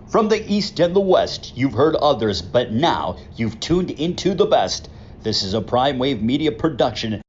From the East and the West, you've heard others, but now you've tuned into the best. This is a Prime Wave Media production.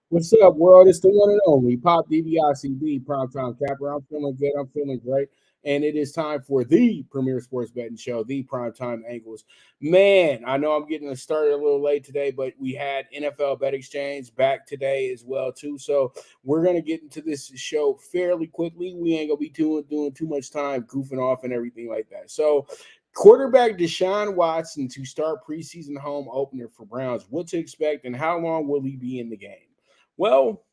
What's up, world? It's the one and only Pop DVICD Primetime Capper. I'm feeling good. I'm feeling great. And it is time for the premier sports betting show, the Primetime Angles. Man, I know I'm getting started a little late today, but we had NFL Bet Exchange back today as well, too. So we're going to get into this show fairly quickly. We ain't going to be doing too much time goofing off and everything like that. So quarterback DeShaun Watson to start preseason home opener for Browns. What to expect and how long will he be in the game? Well,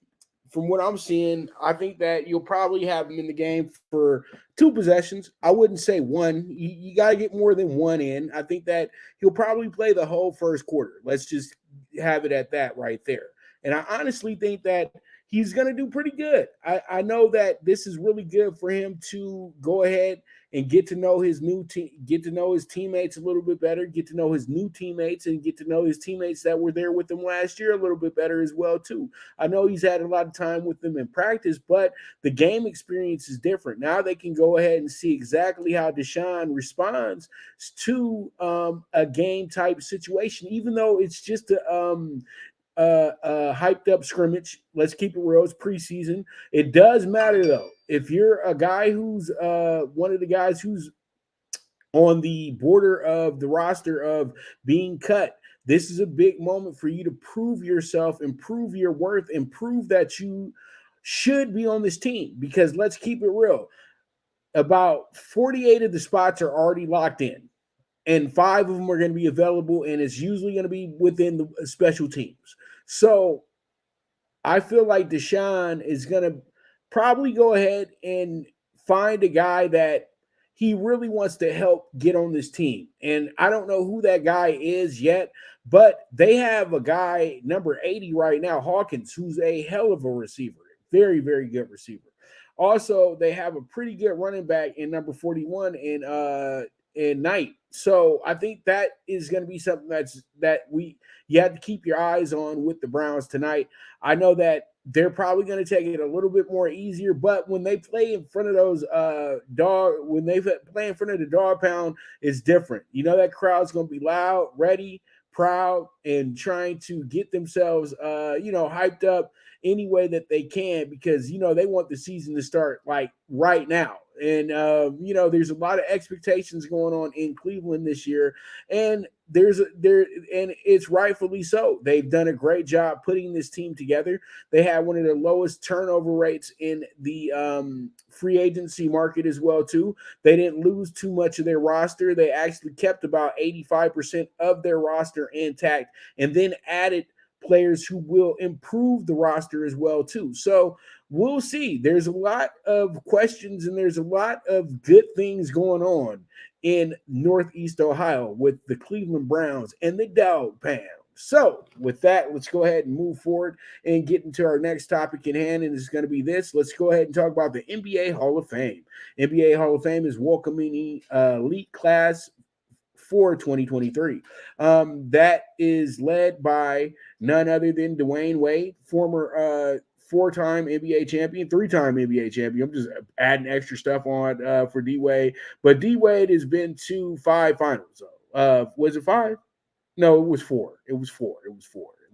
from what I'm seeing, I think that you'll probably have him in the game for 2 possessions. I wouldn't say one. You got to get more than one in. I think that he'll probably play the whole first quarter. Let's just have it at that right there. And I honestly think that he's going to do pretty good. I know that this is really good for him to go ahead and get to know his new team, get to know his teammates a little bit better, get to know his new teammates, and get to know his teammates that were there with him last year a little bit better as well, too. I know he's had a lot of time with them in practice, but the game experience is different. Now they can go ahead and see exactly how DeShaun responds to a game-type situation, even though it's just a hyped up scrimmage. Let's keep it real. It's preseason. It does matter though. If you're a guy who's one of the guys who's on the border of the roster of being cut, this is a big moment for you to prove yourself, improve your worth, and prove that you should be on this team. Because let's keep it real. About 48 of the spots are already locked in, and 5 of them are going to be available, and it's usually going to be within the special teams. So I feel like DeShaun is going to probably go ahead and find a guy that he really wants to help get on this team. And I don't know who that guy is yet, but they have a guy, number 80 right now, Hawkins, who's a hell of a receiver. Very, very good receiver. Also, they have a pretty good running back in number 41 in Knight. So I think that is going to be something you have to keep your eyes on with the Browns tonight. I know that they're probably going to take it a little bit more easier, but when they play in front of those play in front of the dog pound, it's different. You know, that crowd's going to be loud, ready, proud, and trying to get themselves hyped up any way that they can, because they want the season to start like right now. And there's a lot of expectations going on in Cleveland this year, and it's rightfully so. They've done a great job putting this team together. They had one of the lowest turnover rates in the free agency market as well too. They didn't lose too much of their roster. They actually kept about 85% of their roster intact, and then added players who will improve the roster as well too. So we'll see. There's a lot of questions and there's a lot of good things going on in Northeast Ohio with the Cleveland Browns and the Dog Pound. So with that, let's go ahead and move forward and get into our next topic in hand, and it's going to be this. Let's go ahead and talk about the NBA Hall of Fame. NBA Hall of Fame is welcoming elite class for 2023. That is led by none other than Dwayne Wade, former 4-time NBA champion, 3-time NBA champion. I'm just adding extra stuff on for D-Wade. But D-Wade has been to 5 finals. Was it 5? No, it was 4. It was 4.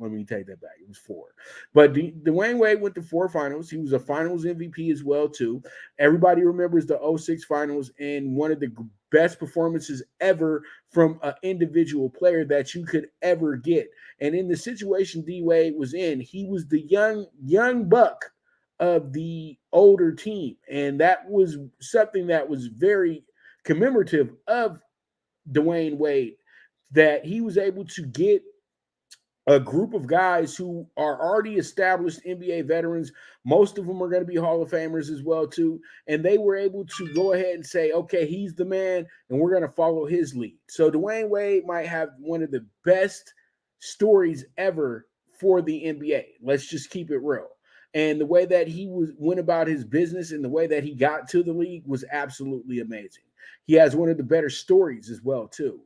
Let me take that back. It was 4. But Dwayne Wade went to 4 finals. He was a finals MVP as well, too. Everybody remembers the 06 finals and one of the best performances ever from an individual player that you could ever get. And in the situation D-Wade was in, he was the young buck of the older team. And that was something that was very commemorative of Dwayne Wade, that he was able to get a group of guys who are already established NBA veterans. Most of them are going to be Hall of Famers as well too, and they were able to go ahead and say, okay, he's the man, and we're going to follow his lead. So Dwayne Wade might have one of the best stories ever for the NBA. Let's just keep it real. And the way that went about his business and the way that he got to the league was absolutely amazing. He has one of the better stories as well too.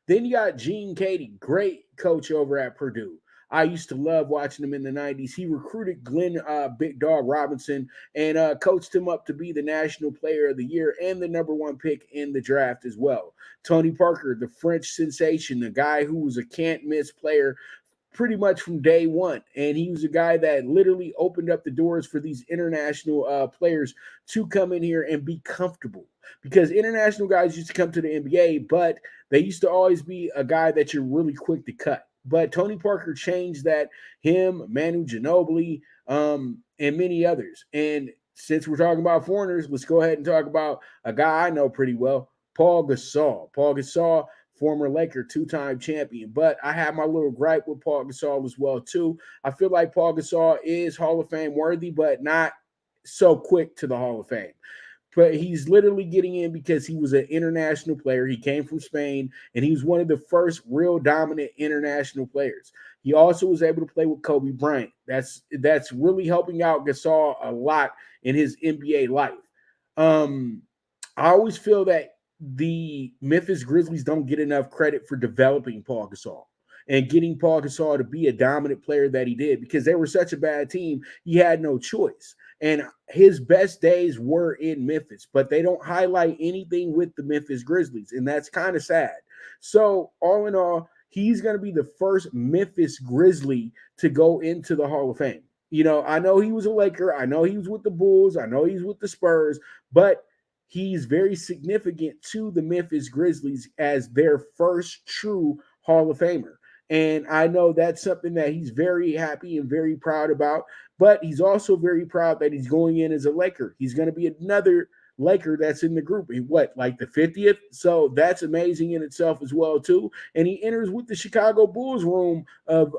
Then you got Gene Cady, great coach over at Purdue. I used to love watching him in the 90s. He recruited Glenn Big Dog Robinson and coached him up to be the National Player of the Year and the #1 pick in the draft as well. Tony Parker, the French sensation, the guy who was a can't-miss player pretty much from day one. And he was a guy that literally opened up the doors for these international players to come in here and be comfortable. Because international guys used to come to the NBA, but they used to always be a guy that you're really quick to cut. But Tony Parker changed that, him, Manu Ginobili, and many others. And since we're talking about foreigners, let's go ahead and talk about a guy I know pretty well, Paul Gasol. Paul Gasol, former Laker, two-time champion. But I have my little gripe with Paul Gasol as well, too. I feel like Paul Gasol is Hall of Fame worthy, but not so quick to the Hall of Fame. But he's literally getting in because he was an international player. He came from Spain, and he was one of the first real dominant international players. He also was able to play with Kobe Bryant. That's really helping out Gasol a lot in his NBA life. I always feel that the Memphis Grizzlies don't get enough credit for developing Paul Gasol and getting Paul Gasol to be a dominant player that he did, because they were such a bad team. He had no choice. And his best days were in Memphis, but they don't highlight anything with the Memphis Grizzlies, and that's kind of sad. So all in all, he's going to be the first Memphis Grizzly to go into the Hall of Fame. You know, I know he was a Laker. I know he was with the Bulls. I know he's with the Spurs, but he's very significant to the Memphis Grizzlies as their first true Hall of Famer. And I know that's something that he's very happy and very proud about. But he's also very proud that he's going in as a Laker. He's going to be another Laker that's in the group. What, like the 50th? So that's amazing in itself as well, too. And he enters with the Chicago Bulls room of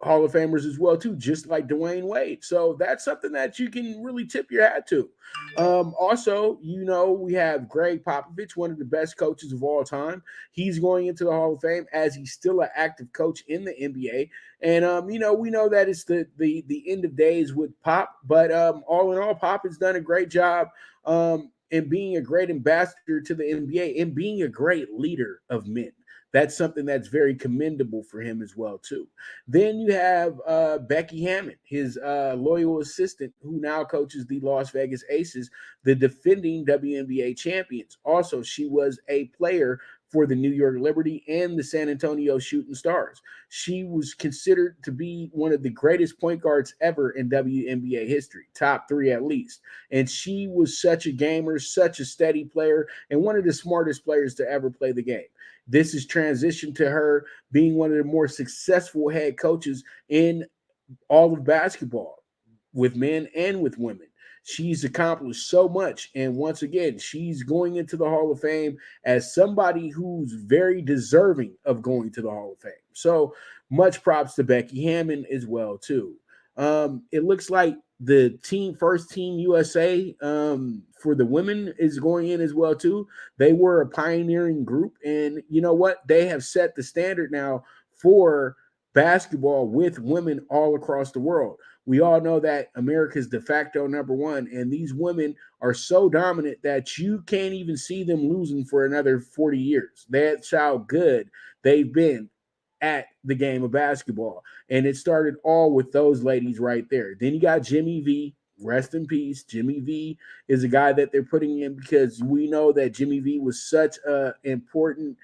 Hall of Famers as well, too, just like Dwayne Wade. So that's something that you can really tip your hat to. Also, you know, we have Greg Popovich, one of the best coaches of all time. He's going into the Hall of Fame as he's still an active coach in the NBA. And, you know, we know that it's the end of days with Pop, but all in all, Pop has done a great job in being a great ambassador to the NBA and being a great leader of men. That's something that's very commendable for him as well, too. Then you have Becky Hammon, his loyal assistant, who now coaches the Las Vegas Aces, the defending WNBA champions. Also, she was a player for the New York Liberty and the San Antonio Shooting Stars. She was considered to be one of the greatest point guards ever in WNBA history, top 3 at least. And she was such a gamer, such a steady player, and one of the smartest players to ever play the game. This has transitioned to her being one of the more successful head coaches in all of basketball, with men and with women. She's accomplished so much. And once again, she's going into the Hall of Fame as somebody who's very deserving of going to the Hall of Fame. So much props to Becky Hammon as well, too. It looks like the first team USA for the women is going in as well, too. They were a pioneering group. And you know what? They have set the standard now for basketball with women all across the world. We all know that America's de facto #1, and these women are so dominant that you can't even see them losing for another 40 years. That's how good they've been at the game of basketball. And it started all with those ladies right there. Then you got Jimmy V. Rest in peace. Jimmy V is a guy that they're putting in because we know that Jimmy V was such an important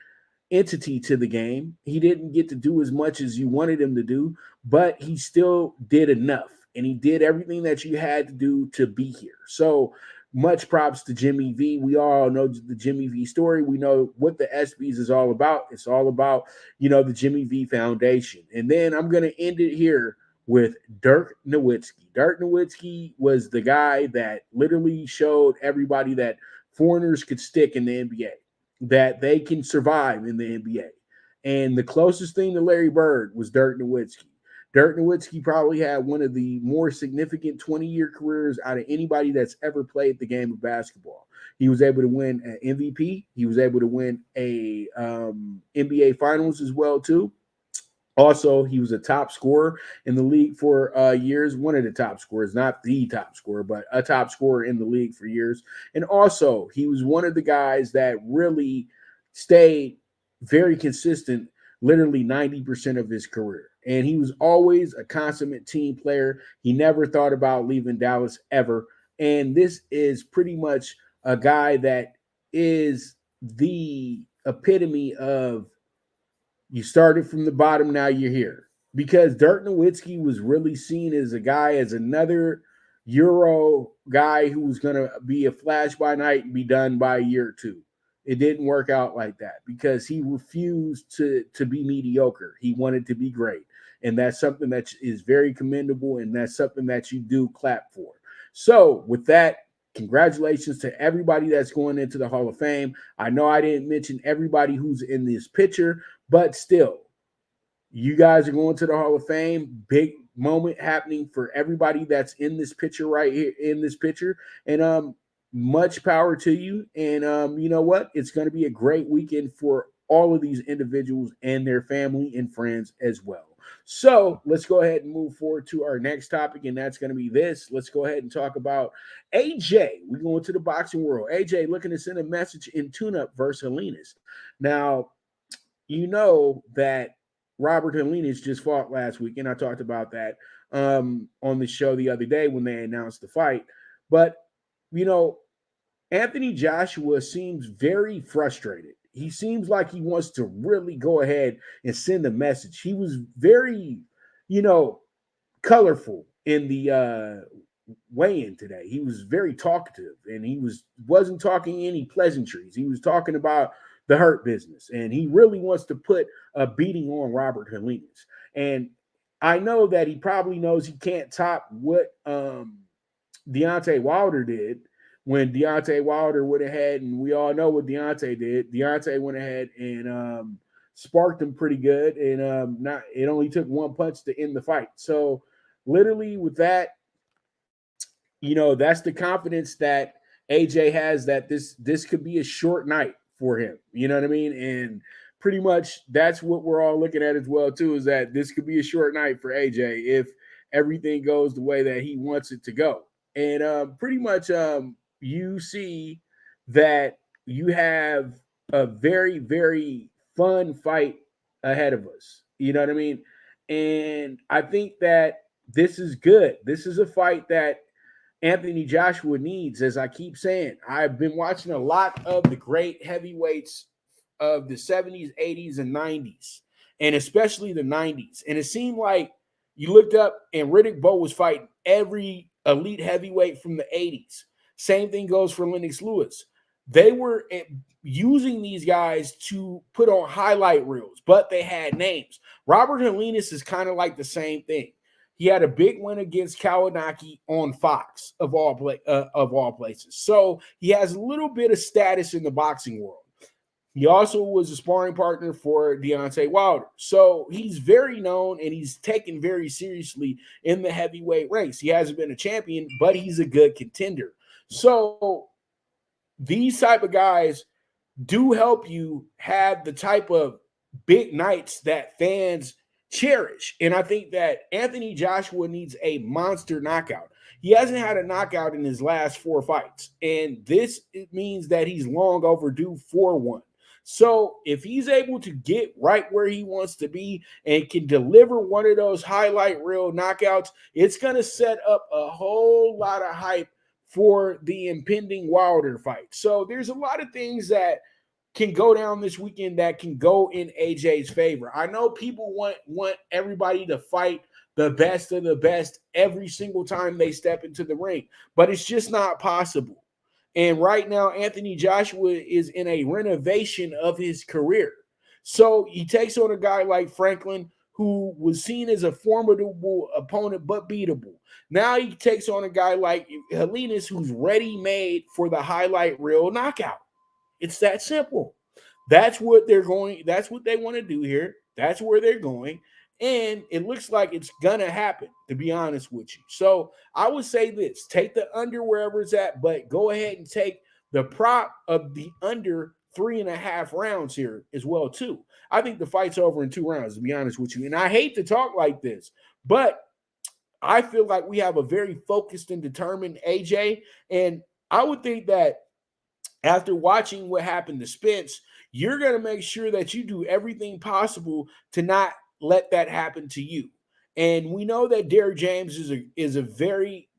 entity to the game. He didn't get to do as much as you wanted him to do, but he still did enough. And he did everything that you had to do to be here. So much props to Jimmy V. We all know the Jimmy V story. We know what the ESPYs is all about. It's all about, you know, the Jimmy V Foundation. And then I'm going to end it here with Dirk Nowitzki. Dirk Nowitzki was the guy that literally showed everybody that foreigners could stick in the NBA, that they can survive in the NBA. And the closest thing to Larry Bird was Dirk Nowitzki. Dirk Nowitzki probably had one of the more significant 20-year careers out of anybody that's ever played the game of basketball. He was able to win an MVP. He was able to win a NBA Finals as well, too. Also, he was a top scorer in the league for years, one of the top scorers, not the top scorer, but a top scorer in the league for years. And also, he was one of the guys that really stayed very consistent, literally 90% of his career. And he was always a consummate team player. He never thought about leaving Dallas ever. And this is pretty much a guy that is the epitome of you started from the bottom, now you're here. Because Dirk Nowitzki was really seen as a guy, as another Euro guy who was going to be a flash by night and be done by a year or two. It didn't work out like that because he refused to be mediocre. He wanted to be great. And that's something that is very commendable, and that's something that you do clap for. So with that, congratulations to everybody that's going into the Hall of Fame. I know I didn't mention everybody who's in this picture, but still, you guys are going to the Hall of Fame. Big moment happening for everybody that's in this picture right here, in this picture. And much power to you. And you know what? It's going to be a great weekend for all of these individuals and their family and friends as well. So let's go ahead and move forward to our next topic, and that's going to be this. Let's go ahead and talk about AJ. We're going to the boxing world. AJ looking to send a message in tune-up versus Helenius. Now, you know that Robert Helenius just fought last week, and I talked about that on the show the other day when they announced the fight. But, you know, Anthony Joshua seems very frustrated. He seems like he wants to really go ahead and send a message. He was very, colorful in the weigh-in today. He was very talkative, and he wasn't talking any pleasantries. He was talking about the hurt business, and he really wants to put a beating on Robert Helenius. And I know that he probably knows he can't top what Deontay Wilder did. When Deontay Wilder went ahead, and we all know what Deontay did. Deontay went ahead and sparked him pretty good, and it only took one punch to end the fight. So literally with that, that's the confidence that AJ has, that this could be a short night for him. You know what I mean? And pretty much that's what we're all looking at as well too, is that this could be a short night for AJ if everything goes the way that he wants it to go. And pretty much you see that you have a very, very fun fight ahead of us. You know what I mean? And I think that this is good. This is a fight that Anthony Joshua needs, as I keep saying. I've been watching a lot of the great heavyweights of the 70s, 80s, and 90s, and especially the 90s. And it seemed like you looked up and Riddick Bowe was fighting every elite heavyweight from the 80s. Same thing goes for Lennox Lewis. They were using these guys to put on highlight reels, but they had names. Robert Helenius is kind of like the same thing. He had a big win against Kawanaki on Fox, of all places. So he has a little bit of status in the boxing world. He also was a sparring partner for Deontay Wilder. So he's very known, and he's taken very seriously in the heavyweight ranks. He hasn't been a champion, but he's a good contender. So these type of guys do help you have the type of big nights that fans cherish. And I think that Anthony Joshua needs a monster knockout. He hasn't had a knockout in his last 4 fights, and it means that he's long overdue for one. So if he's able to get right where he wants to be and can deliver one of those highlight reel knockouts, it's going to set up a whole lot of hype for the impending Wilder fight. So there's a lot of things that can go down this weekend that can go in AJ's favor. I know people want everybody to fight the best of the best every single time they step into the ring, but it's just not possible. And right now, Anthony Joshua is in a renovation of his career. So he takes on a guy like Franklin, who was seen as a formidable opponent, but beatable. Now he takes on a guy like Helenius, who's ready-made for the highlight reel knockout. It's that simple. That's what they're going. That's what they want to do here. That's where they're going. And it looks like it's going to happen, to be honest with you. So I would say this, take the under wherever it's at, but go ahead and take the prop of the under 3.5 rounds here as well, too. I think the fight's over in 2 rounds, to be honest with you. And I hate to talk like this, but I feel like we have a very focused and determined AJ. And I would think that after watching what happened to Spence, you're going to make sure that you do everything possible to not let that happen to you. And we know that Derrick James is a very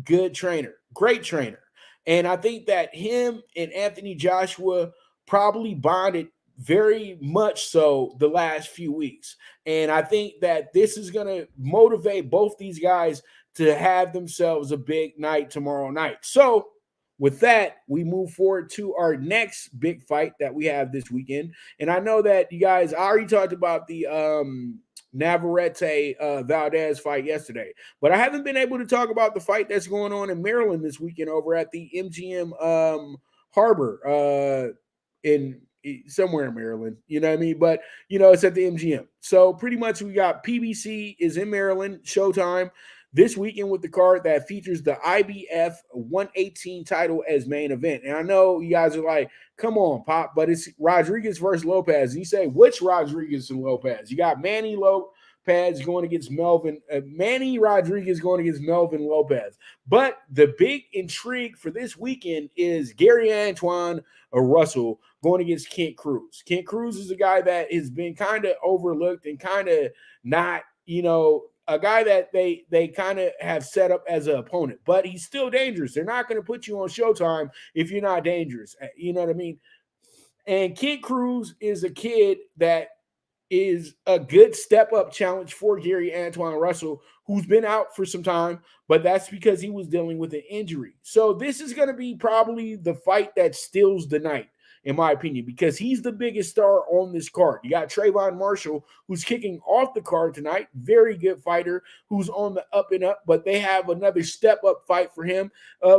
good trainer, great trainer. And I think that him and Anthony Joshua probably bonded very much so the last few weeks. And I think that this is going to motivate both these guys to have themselves a big night tomorrow night. So, with that, we move forward to our next big fight that we have this weekend. And I know that you guys, I already talked about the Navarrete Valdez fight yesterday, but I haven't been able to talk about the fight that's going on in Maryland this weekend over at the MGM Harbor in somewhere in Maryland. You know what I mean? But, it's at the MGM. So pretty much we got PBC is in Maryland, Showtime this weekend with the card that features the IBF 118 title as main event. And I know you guys are like, come on, Pop, but it's Rodriguez versus Lopez. And you say, which Rodriguez and Lopez? You got Manny Lopez going against Manny Rodriguez going against Melvin Lopez. But the big intrigue for this weekend is Gary Antoine Russell going against Kent Cruz. Kent Cruz is a guy that has been kind of overlooked and kind of not, a guy that they kind of have set up as an opponent, but he's still dangerous. They're not going to put you on Showtime if you're not dangerous. You know what I mean? And Kent Cruz is a kid that is a good step-up challenge for Gary Antoine Russell, who's been out for some time, but that's because he was dealing with an injury. So this is going to be probably the fight that steals the night, in my opinion, because he's the biggest star on this card. You got Trayvon Marshall, who's kicking off the card tonight. Very good fighter who's on the up and up, but they have another step-up fight for him.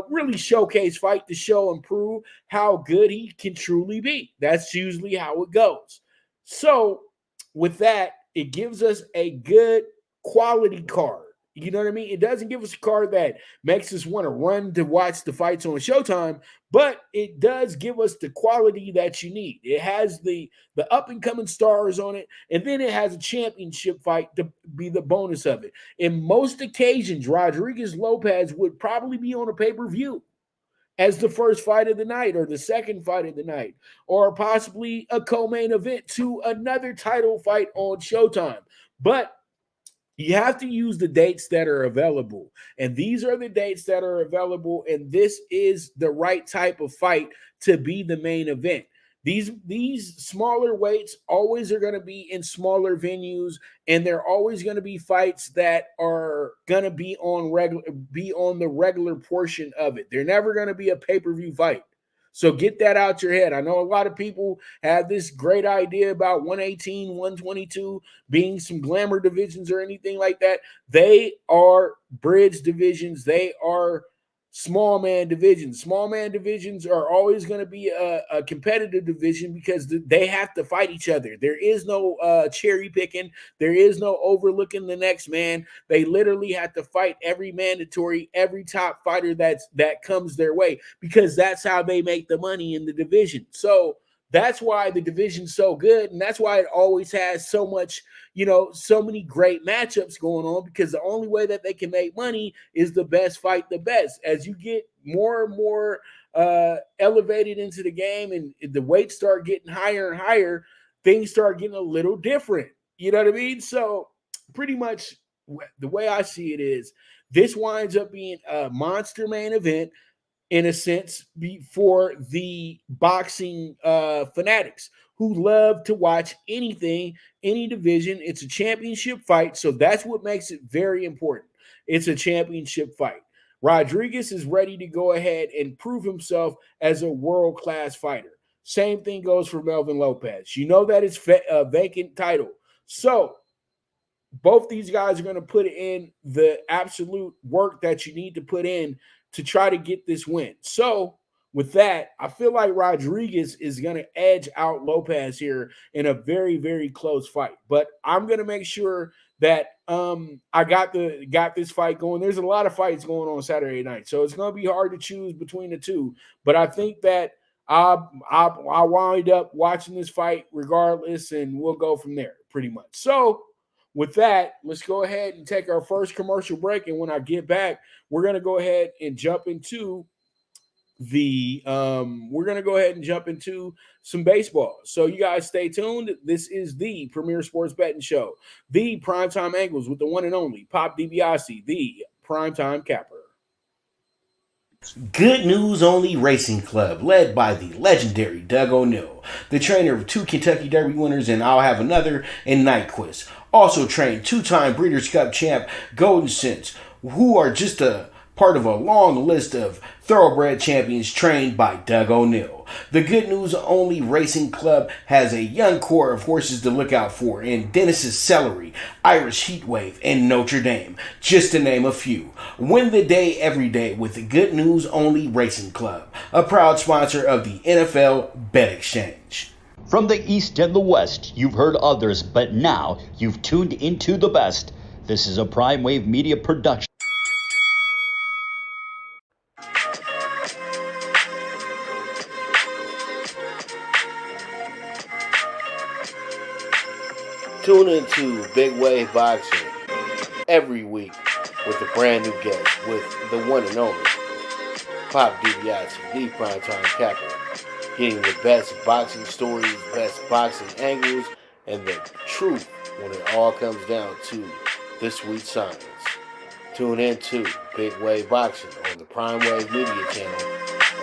Really showcase fight to show and prove how good he can truly be. That's usually how it goes. So with that, it gives us a good quality card. You know what I mean? It doesn't give us a card that makes us want to run to watch the fights on Showtime, but it does give us the quality that you need. It has the up-and-coming stars on it, and then it has a championship fight to be the bonus of it. In most occasions, Rodriguez-Lopez would probably be on a pay-per-view as the first fight of the night or the second fight of the night, or possibly a co-main event to another title fight on Showtime. But you have to use the dates that are available. And these are the dates that are available, and this is the right type of fight to be the main event. These smaller weights always are going to be in smaller venues, and they're always going to be fights that are going to be on the regular portion of it. They're never going to be a pay-per-view fight. So get that out your head. I know a lot of people have this great idea about 118, 122 being some glamour divisions or anything like that. They are bridge divisions. They are small man divisions. Small man divisions are always going to be a competitive division because they have to fight each other. There is no cherry picking. There is no overlooking the next man. They literally have to fight every top fighter that comes their way, because that's how they make the money in the division. So that's why the division's so good, and that's why it always has so much, so many great matchups going on, because the only way that they can make money is the best fight the best. As you get more and more elevated into the game and the weights start getting higher and higher, things start getting a little different. You know what I mean? So pretty much the way I see it is this winds up being a monster main event, in a sense, for the boxing fanatics who love to watch anything, any division. It's a championship fight, so that's what makes it very important. It's a championship fight. Rodriguez is ready to go ahead and prove himself as a world-class fighter. Same thing goes for Melvin Lopez. You know that it's a vacant title. So both these guys are going to put in the absolute work that you need to put in to try to get this win. So with that, I feel like Rodriguez is going to edge out Lopez here in a very, very close fight. But I'm going to make sure that I got this fight going. There's a lot of fights going on Saturday night, so it's going to be hard to choose between the two. But I think that I wind up watching this fight regardless, and we'll go from there pretty much. So with that, let's go ahead and take our first commercial break. And when I get back, we're going to go ahead and jump into some baseball. So you guys stay tuned. This is the premier sports betting show, the Primetime Angles with the one and only Pop DiBiase, the Primetime Capper. Good News Only Racing Club, led by the legendary Doug O'Neill, the trainer of 2 Kentucky Derby winners, and I'll have another in Nyquist. Also trained 2-time Breeders' Cup champ Golden Sense, who are just a part of a long list of thoroughbred champions trained by Doug O'Neill. The Good News Only Racing Club has a young core of horses to look out for in Dennis's Celery, Irish Heatwave, and Notre Dame, just to name a few. Win the day every day with the Good News Only Racing Club, a proud sponsor of the NFL Bet Exchange. From the East and the West, you've heard others, but now you've tuned into the best. This is a Prime Wave Media production. Tune into Big Wave Boxing every week with a brand new guest with the one and only Pop DiBiase, the Primetime Capper, getting the best boxing stories, best boxing angles, and the truth when it all comes down to the sweet science. Tune into Big Wave Boxing on the Prime Wave Media channel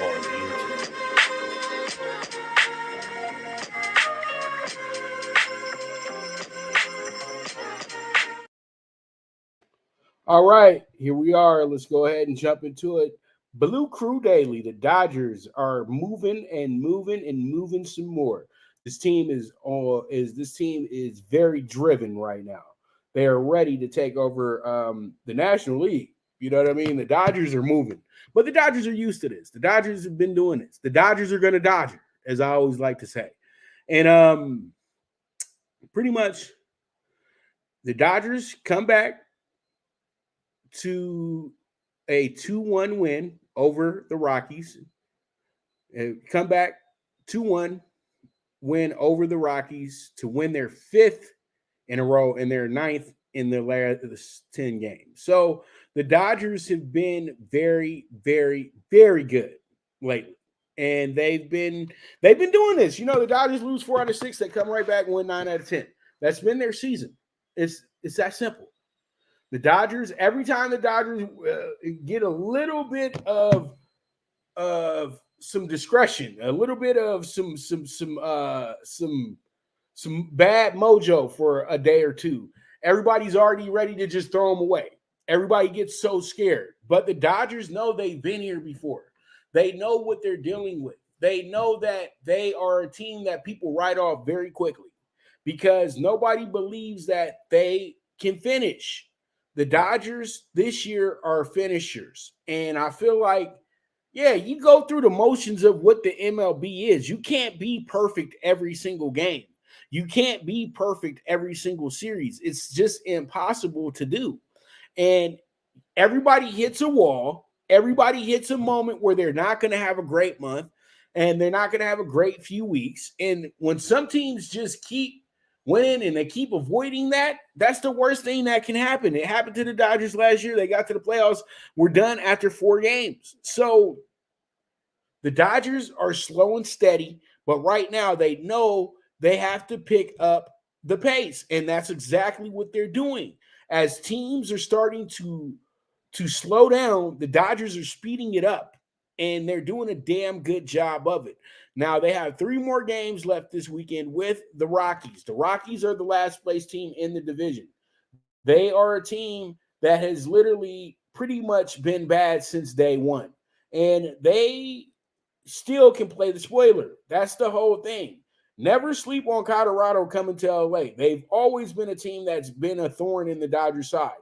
on YouTube. All right, here we are. Let's go ahead and jump into it. Blue Crew Daily. The Dodgers are moving and moving and moving some more. This team is very driven right now. They are ready to take over the National League. You know what I mean? The Dodgers are moving, but the Dodgers are used to this. The Dodgers have been doing this. The Dodgers are going to Dodger, as I always like to say. And pretty much the Dodgers come back to a 2-1 win over the Rockies. Come back 2-1 win over the Rockies to win their 5th in a row and their 9th in the last 10 games. So the Dodgers have been very, very, very good lately. And they've been doing this. You know, the Dodgers lose 4 out of 6. They come right back and win 9 out of 10. That's been their season. It's that simple. The Dodgers, every time the Dodgers get a little bit of some discretion, a little bit of some bad mojo for a day or two, everybody's already ready to just throw them away. Everybody gets so scared. But the Dodgers know they've been here before. They know what they're dealing with. They know that they are a team that people write off very quickly because nobody believes that they can finish. The Dodgers this year are finishers. And I feel like, yeah, you go through the motions of what the MLB is. You can't be perfect every single game. You can't be perfect every single series. It's just impossible to do. And everybody hits a wall. Everybody hits a moment where they're not going to have a great month and they're not going to have a great few weeks. And when some teams just keep winning and they keep avoiding that, that's the worst thing that can happen. It happened to the Dodgers last year. They got to the playoffs. We're done after 4 games. So the Dodgers are slow and steady, but right now they know they have to pick up the pace, and that's exactly what they're doing. As teams are starting to slow down, the Dodgers are speeding it up, and they're doing a damn good job of it. Now, they have 3 more games left this weekend with the Rockies. The Rockies are the last place team in the division. They are a team that has literally pretty much been bad since day one. And they still can play the spoiler. That's the whole thing. Never sleep on Colorado coming to LA. They've always been a team that's been a thorn in the Dodgers side.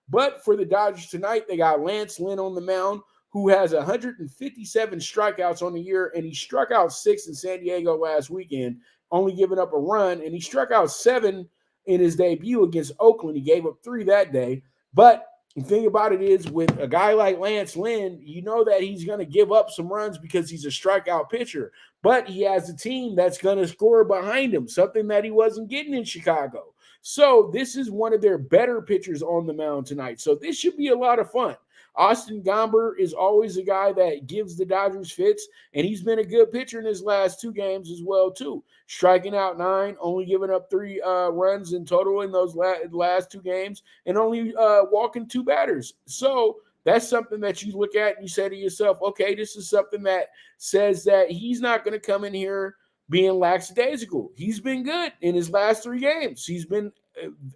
But for the Dodgers tonight, they got Lance Lynn on the mound, who has 157 strikeouts on the year, and he struck out 6 in San Diego last weekend, only giving up a run, and he struck out 7 in his debut against Oakland. He gave up 3 that day. But the thing about it is, with a guy like Lance Lynn, you know that he's going to give up some runs because he's a strikeout pitcher. But he has a team that's going to score behind him, something that he wasn't getting in Chicago. So this is one of their better pitchers on the mound tonight. So this should be a lot of fun. Austin Gomber is always a guy that gives the Dodgers fits, and he's been a good pitcher in his last 2 games as well, too. Striking out 9, only giving up 3 runs in total in those last 2 games, and only walking 2 batters. So that's something that you look at and you say to yourself, okay, this is something that says that he's not going to come in here being lackadaisical. He's been good in his last 3 games. He's been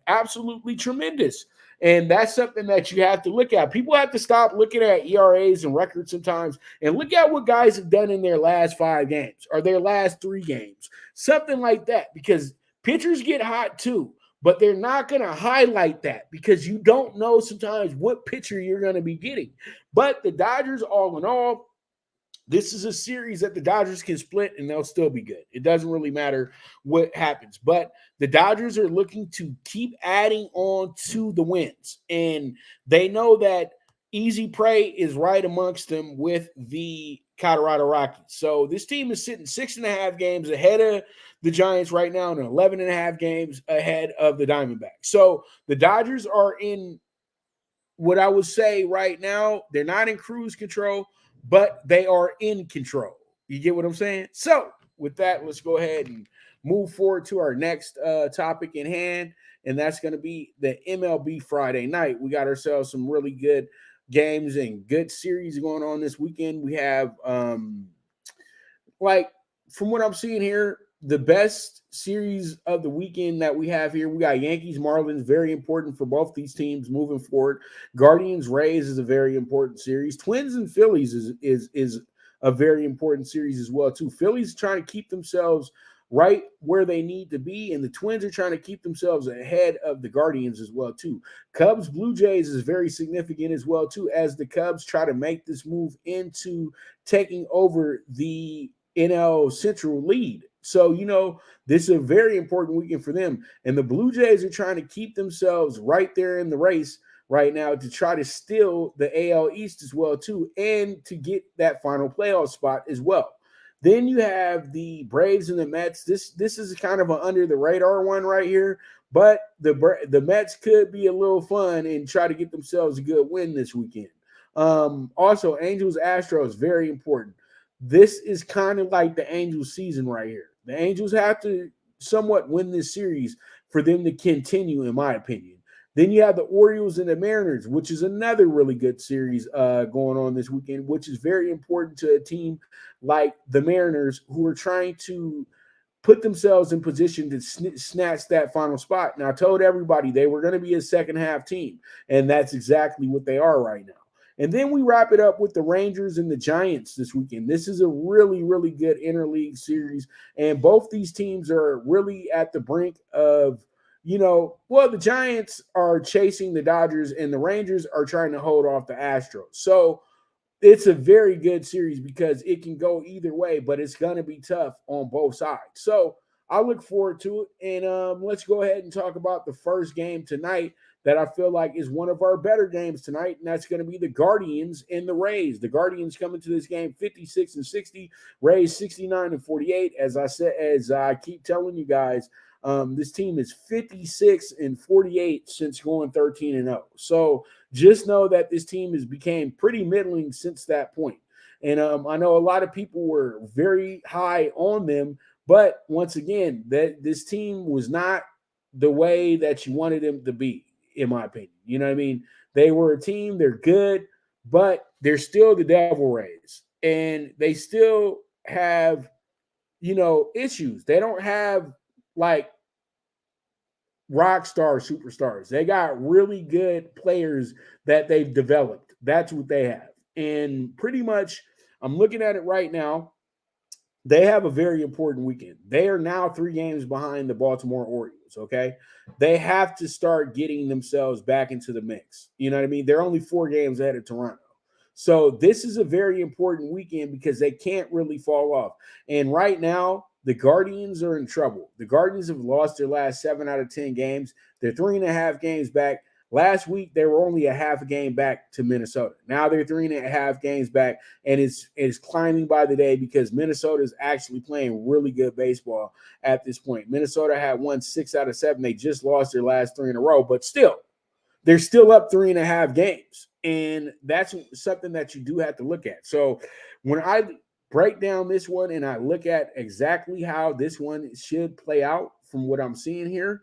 absolutely tremendous. And that's something that you have to look at. People have to stop looking at ERAs and records sometimes and look at what guys have done in their last 5 games or their last 3 games, something like that, because pitchers get hot too, but they're not going to highlight that because you don't know sometimes what pitcher you're going to be getting. But the Dodgers, all in all, this is a series that the Dodgers can split and they'll still be good. It doesn't really matter what happens. But the Dodgers are looking to keep adding on to the wins. And they know that easy prey is right amongst them with the Colorado Rockies. So this team is sitting 6.5 games ahead of the Giants right now and 11.5 games ahead of the Diamondbacks. So the Dodgers are in what I would say right now, they're not in cruise control, but they are in control. You get what I'm saying? So with that, let's go ahead and move forward to our next topic in hand, and that's going to be the MLB Friday Night. We got ourselves some really good games and good series going on this weekend. We have, like, from what I'm seeing here, the best series of the weekend that we have here, we got Yankees, Marlins, very important for both these teams moving forward. Guardians, Rays is a very important series. Twins and Phillies is a very important series as well, too. Phillies trying to keep themselves right where they need to be, and the Twins are trying to keep themselves ahead of the Guardians as well, too. Cubs, Blue Jays is very significant as well, too, as the Cubs try to make this move into taking over the NL Central lead. So, you know, this is a very important weekend for them. And the Blue Jays are trying to keep themselves right there in the race right now to try to steal the AL East as well, too, and to get that final playoff spot as well. Then you have the Braves and the Mets. This is kind of an under-the-radar one right here, but the Mets could be a little fun and try to get themselves a good win this weekend. Also, Angels, Astros, very important. This is kind of like the Angels season right here. The Angels have to somewhat win this series for them to continue, in my opinion. Then you have the Orioles and the Mariners, which is another really good series going on this weekend, which is very important to a team like the Mariners who are trying to put themselves in position to snatch that final spot. Now, I told everybody they were going to be a second-half team, and that's exactly what they are right now. And then we wrap it up with the Rangers and the Giants this weekend. This is a really, really good interleague series. And both these teams are really at the brink of, the Giants are chasing the Dodgers and the Rangers are trying to hold off the Astros. So it's a very good series because it can go either way, but it's going to be tough on both sides. So I look forward to it. And let's go ahead and talk about the first game tonight that I feel like is one of our better games tonight, and that's going to be the Guardians and the Rays. The Guardians coming to this game 56-60, Rays 69-48. As I keep telling you guys, this team is 56-48 since going 13-0. So just know that this team has became pretty middling since that point. And I know a lot of people were very high on them, but once again, this team was not the way that you wanted them to be, in my opinion. You know what I mean? They were a team, they're good, but they're still the Devil Rays. And they still have, issues. They don't have like rock star superstars. They got really good players that they've developed. That's what they have. And pretty much, I'm looking at it right now. They have a very important weekend. They are now 3 games behind the Baltimore Orioles, okay? They have to start getting themselves back into the mix. You know what I mean? They're only 4 games ahead of Toronto. So this is a very important weekend because they can't really fall off. And right now, the Guardians are in trouble. The Guardians have lost their last 7 out of 10 games. They're 3.5 games back. Last week, they were only a half a game back to Minnesota. Now they're 3.5 games back, and it's climbing by the day because Minnesota is actually playing really good baseball at this point. Minnesota had won 6 out of 7. They just lost their last 3 in a row, but still, they're still up 3.5 games. And that's something that you do have to look at. So when I break down this one and I look at exactly how this one should play out from what I'm seeing here,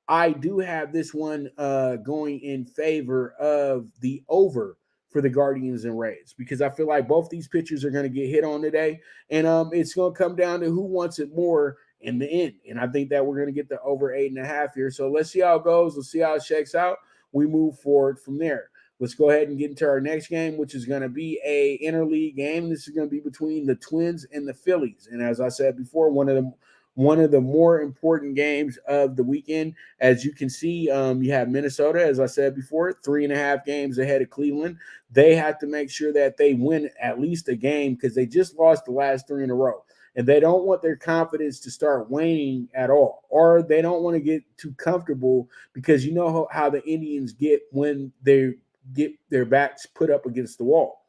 I do have this one going in favor of the over for the Guardians and Rays because I feel like both these pitchers are going to get hit on today. And it's going to come down to who wants it more in the end. And I think that we're going to get the over 8.5 here. So let's see how it goes. Let's see how it shakes out. We move forward from there. Let's go ahead and get into our next game, which is going to be a interleague game. This is going to be between the Twins and the Phillies. And as I said before, one of the more important games of the weekend. As you can see, you have Minnesota, as I said before, 3.5 games ahead of Cleveland. They have to make sure that they win at least a game because they just lost the last 3 in a row. And they don't want their confidence to start waning at all, or they don't want to get too comfortable because you know how the Indians get when they get their backs put up against the wall.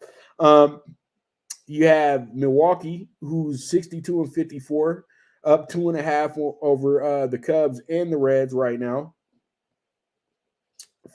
You have Milwaukee, who's 62-54, up 2.5 over the Cubs and the Reds right now.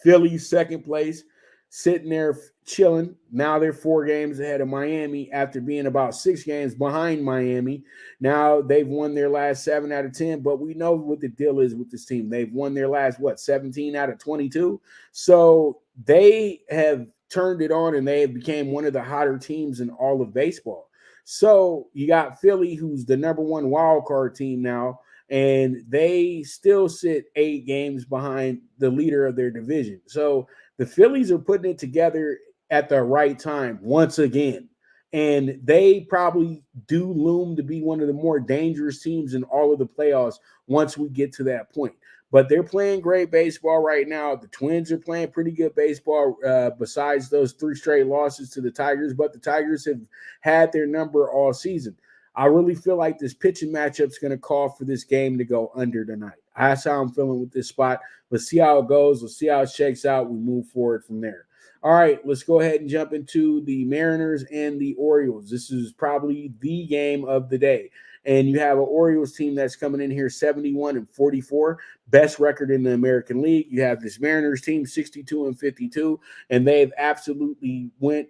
Philly, second place, sitting there chilling. Now they're 4 games ahead of Miami after being about 6 games behind Miami. Now they've won their last 7 out of 10, but we know what the deal is with this team. They've won their last, 17 out of 22? So they have turned it on and they have became one of the hotter teams in all of baseball. So you got Philly, who's the number 1 wild card team now, and they still sit 8 games behind the leader of their division. So the Phillies are putting it together at the right time once again. And they probably do loom to be one of the more dangerous teams in all of the playoffs once we get to that point. But they're playing great baseball right now. The Twins are playing pretty good baseball besides those 3 straight losses to the Tigers. But the Tigers have had their number all season. I really feel like this pitching matchup is going to call for this game to go under tonight. That's how I'm feeling with this spot. Let's see how it goes. Let's see how it shakes out. We move forward from there. All right, let's go ahead and jump into the Mariners and the Orioles. This is probably the game of the day. And you have an Orioles team that's coming in here 71-44, best record in the American League. You have this Mariners team 62-52, and they've absolutely went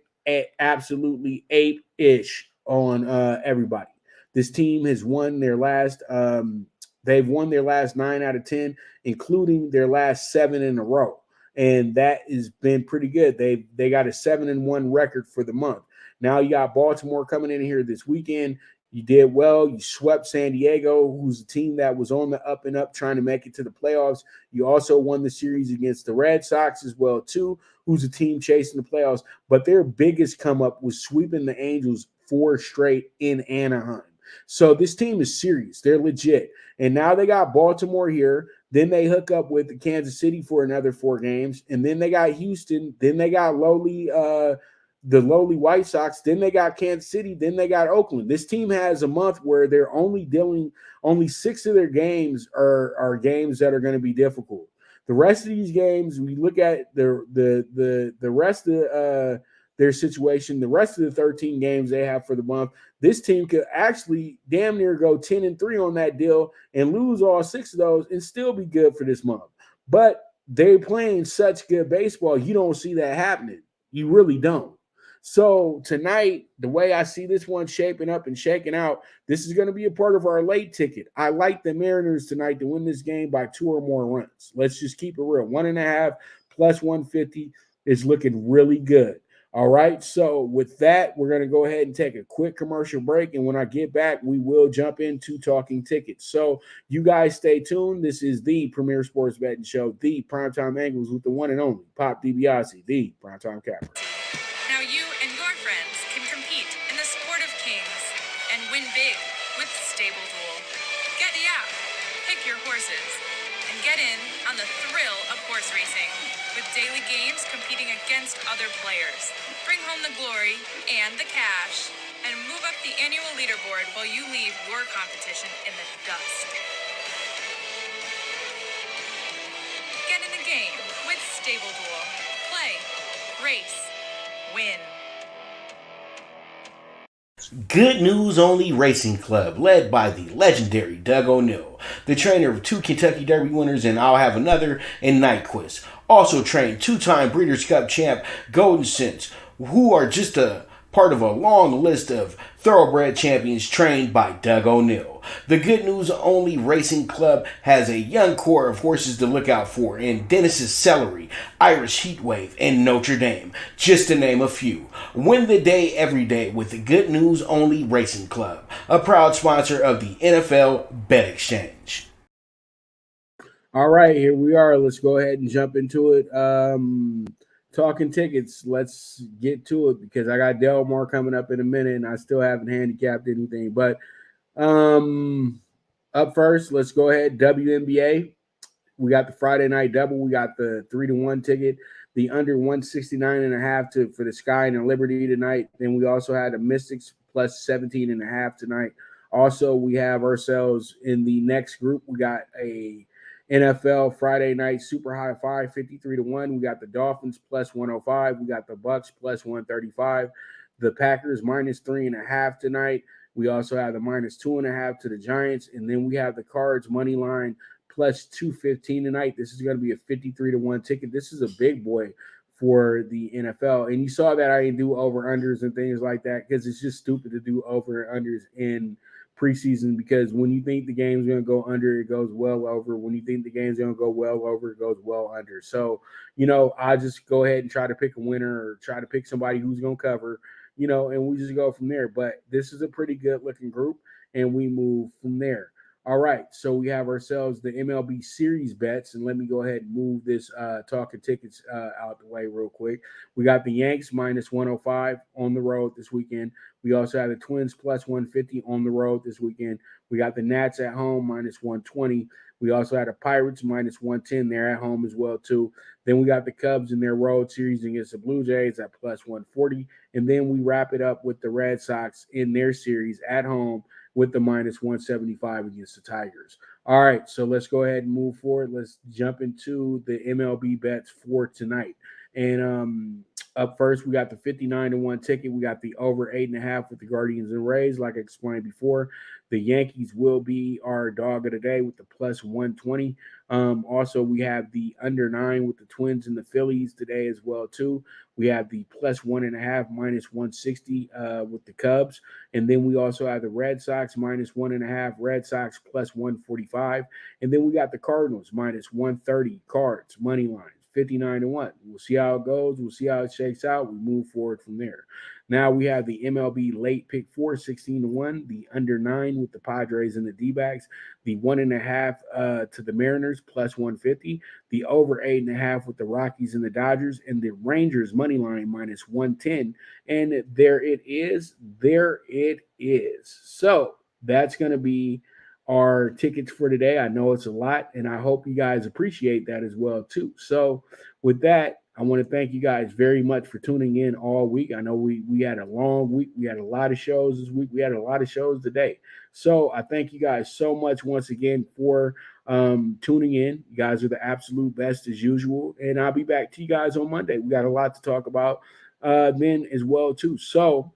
absolutely ape-ish on everybody. This team has won their last they've won their last 9 out of 10, including their last 7 in a row. And that has been pretty good. They got a 7-1 record for the month. Now you got Baltimore coming in here this weekend. You did well. You swept San Diego, who's a team that was on the up and up trying to make it to the playoffs. You also won the series against the Red Sox as well, too, who's a team chasing the playoffs. But their biggest come up was sweeping the Angels 4 straight in Anaheim. So this team is serious. They're legit. And now they got Baltimore here. Then they hook up with Kansas City for another 4 games. And then they got Houston. Then they got the lowly White Sox. Then they got Kansas City. Then they got Oakland. This team has a month where they're only 6 of their games are games that are going to be difficult. The rest of these games, we look at the rest of their situation, the rest of the 13 games they have for the month, this team could actually damn near go 10-3 on that deal and lose all 6 of those and still be good for this month. But they're playing such good baseball, you don't see that happening. You really don't. So tonight, the way I see this one shaping up and shaking out, this is going to be a part of our late ticket. I like the Mariners tonight to win this game by 2 or more runs. Let's just keep it real. 1.5 plus 150 is looking really good. All right, so with that, we're going to go ahead and take a quick commercial break, and when I get back, we will jump into Talking Tickets. So you guys stay tuned. This is the premier sports betting show, the Primetime Angles, with the one and only Pop DiBiase, the Primetime Capper. Now you and your friends can compete in the sport of kings and win big with Stable Duel. Get the app, pick your horses, and get in on the thrill of horse horse racing, with daily games competing against other players. Bring home the glory and the cash, and move up the annual leaderboard while you leave your competition in the dust. Get in the game with Stable Duel. Play, race, win. Good News Only Racing Club, led by the legendary Doug O'Neill, the trainer of 2 Kentucky Derby winners and I'll Have Another and Night Quiz. Also trained 2-time Breeders' Cup champ Golden Sense, who are just a part of a long list of thoroughbred champions trained by Doug O'Neill. The Good News Only Racing Club has a young core of horses to look out for in Dennis's Celery, Irish Heatwave, and Notre Dame, just to name a few. Win the day every day with the Good News Only Racing Club, a proud sponsor of the NFL Bet Exchange. All right, here we are. Let's go ahead and jump into it. Talking tickets, let's get to it because I got Delmar coming up in a minute and I still haven't handicapped anything. But up first, let's go ahead. WNBA. We got the Friday night double. We got the 3-1 ticket, the under 169.5 for the Sky and the Liberty tonight. Then we also had the Mystics plus 17.5 tonight. Also, we have ourselves in the next group. We got a NFL Friday night super high 53-1. We got the Dolphins plus 105. We got the Bucks plus 135. The Packers minus 3.5 tonight. We also have the minus 2.5 to the Giants. And then we have the Cards money line plus 215 tonight. This is going to be a 53-1 ticket. This is a big boy for the NFL. And you saw that I didn't do over-unders and things like that because it's just stupid to do over-unders in preseason because when you think the game's going to go under, it goes well over. When you think the game's going to go well over, it goes well under. So, I just go ahead and try to pick a winner or try to pick somebody who's going to cover, and we just go from there. But this is a pretty good-looking group, and we move from there. All right, so we have ourselves the MLB Series Bets, and let me go ahead and move this Talkin Tickets out the way real quick. We got the Yanks minus 105 on the road this weekend. We also have the Twins plus 150 on the road this weekend. We got the Nats at home minus 120. We also had the Pirates minus 110 there at home as well, too. Then we got the Cubs in their road series against the Blue Jays at plus 140. And then we wrap it up with the Red Sox in their series at home with the minus 175 against the Tigers. All right, so let's go ahead and move forward. Let's jump into the MLB bets for tonight. And up first, we got the 59-1 ticket. We got the over 8.5 with the Guardians and Rays, like I explained before. The Yankees will be our dog of the day with the plus 120. Also, we have the under 9 with the Twins and the Phillies today as well, too. We have the plus 1.5 minus 160 with the Cubs. And then we also have the Red Sox minus 1.5, Red Sox plus 145. And then we got the Cardinals minus 130, Cards, money lines, 59-1. We'll see how it goes. We'll see how it shakes out. We move forward from there. Now we have the MLB Late PK4, 16-1, the under 9 with the Padres and the D-backs, the 1.5 to the Mariners plus 150, the over 8.5 with the Rockies and the Dodgers, and the Rangers money line minus 110. And there it is. There it is. So that's going to be our tickets for today. I know it's a lot, and I hope you guys appreciate that as well, too. So with that, I want to thank you guys very much for tuning in all week. I know we had a long week. We had a lot of shows this week. We had a lot of shows today. So I thank you guys so much once again for tuning in. You guys are the absolute best as usual. And I'll be back to you guys on Monday. We got a lot to talk about then as well, too. So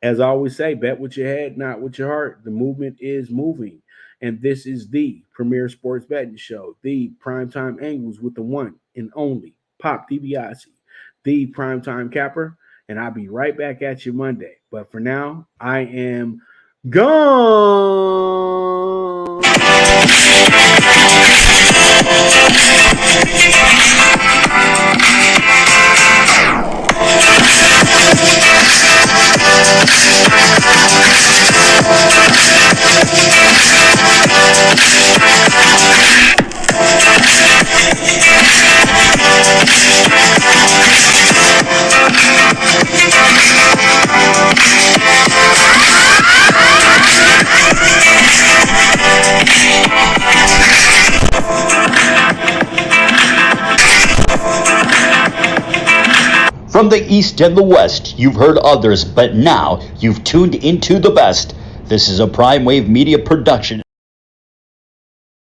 as I always say, bet with your head, not with your heart. The movement is moving. And this is the premier sports betting show, the Primetime Angles with the one and only Pop DiBiase, the Primetime Capper, and I'll be right back at you Monday. But for now, I am gone. From the East and the West, you've heard others, but now you've tuned into the best. This is a Prime Wave Media production.